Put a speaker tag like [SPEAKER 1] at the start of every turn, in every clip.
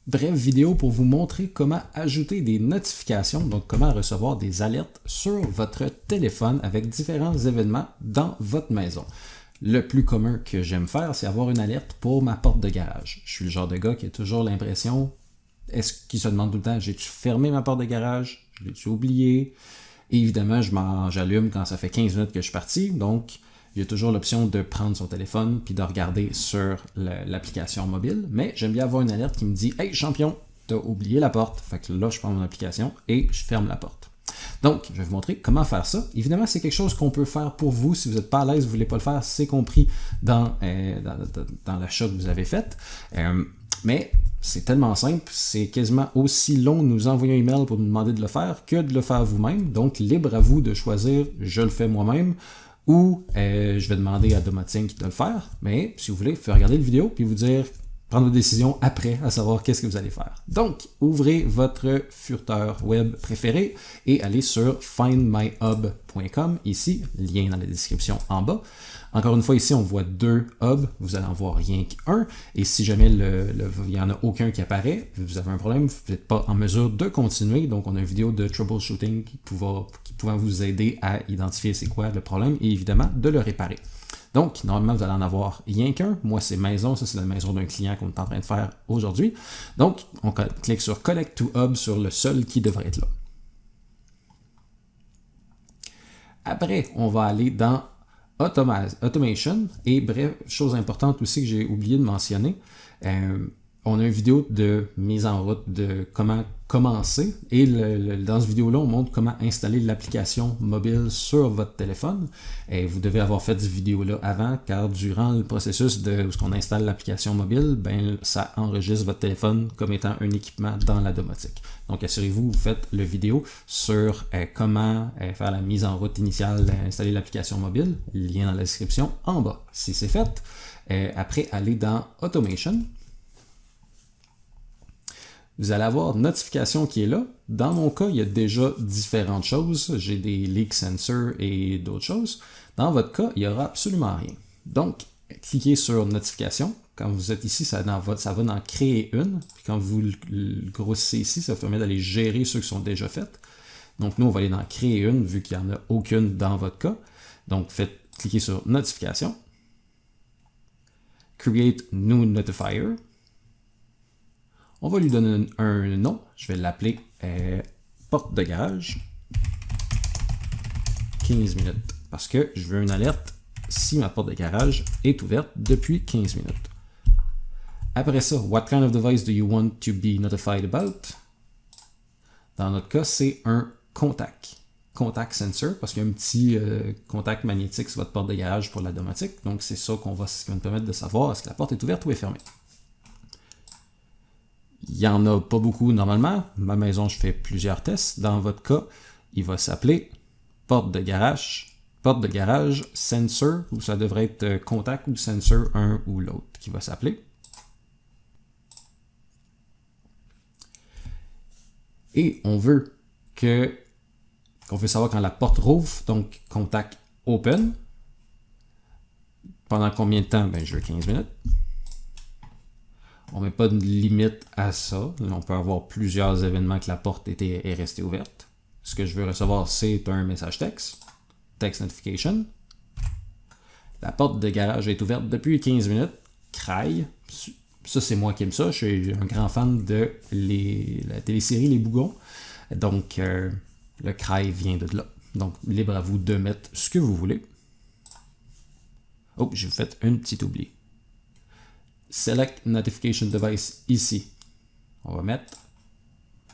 [SPEAKER 1] brève vidéo pour vous montrer comment ajouter des notifications, donc comment recevoir des alertes sur votre téléphone avec différents événements dans votre maison. Le plus commun que j'aime faire, c'est avoir une alerte pour ma porte de garage. Je suis le genre de gars qui a toujours l'impression, qui se demande tout le temps, j'ai-tu fermé ma porte de garage? Je l'ai-tu oublié? Et évidemment, j'allume quand ça fait 15 minutes que je suis parti, donc il y a toujours l'option de prendre son téléphone puis de regarder sur l'application mobile, mais j'aime bien avoir une alerte qui me dit « Hey champion, t'as oublié la porte ». Fait que là, je prends mon application et je ferme la porte. Donc, je vais vous montrer comment faire ça. Évidemment, c'est quelque chose qu'on peut faire pour vous. Si vous n'êtes pas à l'aise, vous ne voulez pas le faire, c'est compris dans l'achat que vous avez fait. Mais c'est tellement simple, c'est quasiment aussi long de nous envoyer un email pour nous demander de le faire que de le faire vous-même. Donc, libre à vous de choisir « Je le fais moi-même » ou je vais demander à Domotique de le faire. Mais si vous voulez, vous pouvez regarder la vidéo puis vous dire, prendre vos décisions après, à savoir qu'est-ce que vous allez faire. Donc, ouvrez votre furteur web préféré et allez sur findmyhub.com, ici, lien dans la description en bas. Encore une fois, ici, on voit 2 hubs, vous allez en voir rien qu'un, et si jamais il n'y en a aucun qui apparaît, vous avez un problème, vous n'êtes pas en mesure de continuer, donc on a une vidéo de troubleshooting qui pouvait vous aider à identifier c'est quoi le problème, et évidemment, de le réparer. Donc, normalement, vous allez en avoir rien qu'un. Moi, c'est maison. Ça, c'est la maison d'un client qu'on est en train de faire aujourd'hui. Donc, on clique sur Connect to Hub sur le seul qui devrait être là. Après, on va aller dans Automation. Et bref, chose importante aussi que j'ai oublié de mentionner, on a une vidéo de mise en route de comment commencer. Et dans cette vidéo-là, on montre comment installer l'application mobile sur votre téléphone. Et vous devez avoir fait cette vidéo-là avant, car durant le processus de ce qu'on installe l'application mobile, ben, ça enregistre votre téléphone comme étant un équipement dans la domotique. Donc, assurez-vous, vous faites la vidéo sur comment faire la mise en route initiale, installer l'application mobile. Lien dans la description en bas. Si c'est fait, après, allez dans Automation. Vous allez avoir notification qui est là. Dans mon cas, il y a déjà différentes choses. J'ai des leak sensors et d'autres choses. Dans votre cas, il n'y aura absolument rien. Donc, cliquez sur notification. Quand vous êtes ici, ça va en créer une. Puis quand vous le grossissez ici, ça vous permet d'aller gérer ceux qui sont déjà faits. Donc, nous, on va aller en créer une, vu qu'il n'y en a aucune dans votre cas. Donc, cliquez sur notification. Create New Notifier. On va lui donner un nom. Je vais l'appeler porte de garage. 15 minutes. Parce que je veux une alerte si ma porte de garage est ouverte depuis 15 minutes. Après ça, what kind of device do you want to be notified about? Dans notre cas, c'est un contact. Contact sensor, parce qu'il y a un petit contact magnétique sur votre porte de garage pour la domotique. Donc, c'est ça qui va nous permettre de savoir est-ce que la porte est ouverte ou est fermée. Il n'y en a pas beaucoup normalement. Ma maison, je fais plusieurs tests. Dans votre cas, il va s'appeler porte de garage sensor, ou ça devrait être contact ou sensor un ou l'autre qui va s'appeler. Et on veut savoir quand la porte rouvre, donc contact open. Pendant combien de temps? Ben, je veux 15 minutes. On ne met pas de limite à ça. On peut avoir plusieurs événements que la porte est restée ouverte. Ce que je veux recevoir, c'est un message texte. Text notification. La porte de garage est ouverte depuis 15 minutes. Craille. Ça, c'est moi qui aime ça. Je suis un grand fan de la télésérie Les Bougons. Donc, le craille vient de là. Donc, libre à vous de mettre ce que vous voulez. Oh, j'ai fait un petit oubli. Select Notification Device ici. On va mettre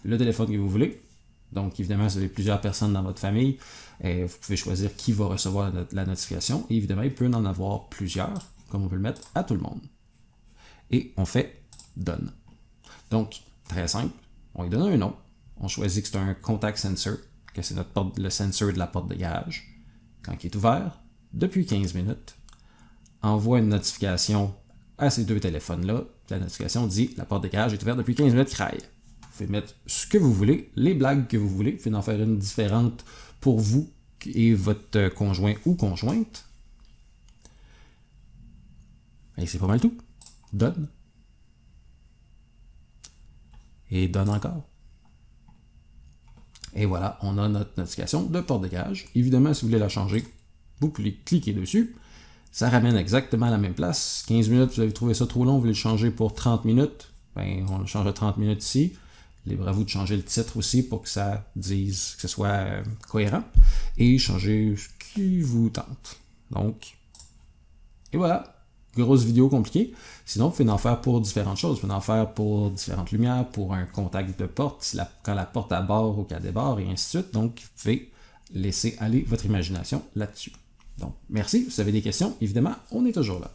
[SPEAKER 1] le téléphone que vous voulez. Donc, évidemment, si vous avez plusieurs personnes dans votre famille, vous pouvez choisir qui va recevoir la notification. Et évidemment, il peut en avoir plusieurs, comme on peut le mettre à tout le monde. Et on fait Done. Donc, très simple. On lui donne un nom. On choisit que c'est un contact sensor, que c'est le sensor de la porte de garage. Quand il est ouvert, depuis 15 minutes, envoie une notification à ces deux téléphones-là. La notification dit « La porte de garage est ouverte depuis 15 minutes, craille ». Vous pouvez mettre ce que vous voulez, les blagues que vous voulez. Vous pouvez en faire une différente pour vous et votre conjoint ou conjointe. Et c'est pas mal tout. Done. Et donne encore. Et voilà, on a notre notification de porte de garage. Évidemment, si vous voulez la changer, vous pouvez cliquer dessus. Ça ramène exactement à la même place. 15 minutes, vous avez trouvé ça trop long, vous voulez le changer pour 30 minutes. Ben, on le change à 30 minutes ici. Libre à vous de changer le titre aussi pour que ça dise, que ce soit cohérent. Et changer ce qui vous tente. Donc, et voilà. Grosse vidéo compliquée. Sinon, vous pouvez en faire pour différentes choses. Vous pouvez en faire pour différentes lumières, pour un contact de porte, quand la porte aborde ou qu'elle déborde, et ainsi de suite. Donc, vous pouvez laisser aller votre imagination là-dessus. Donc, merci. Si vous avez des questions, évidemment, on est toujours là.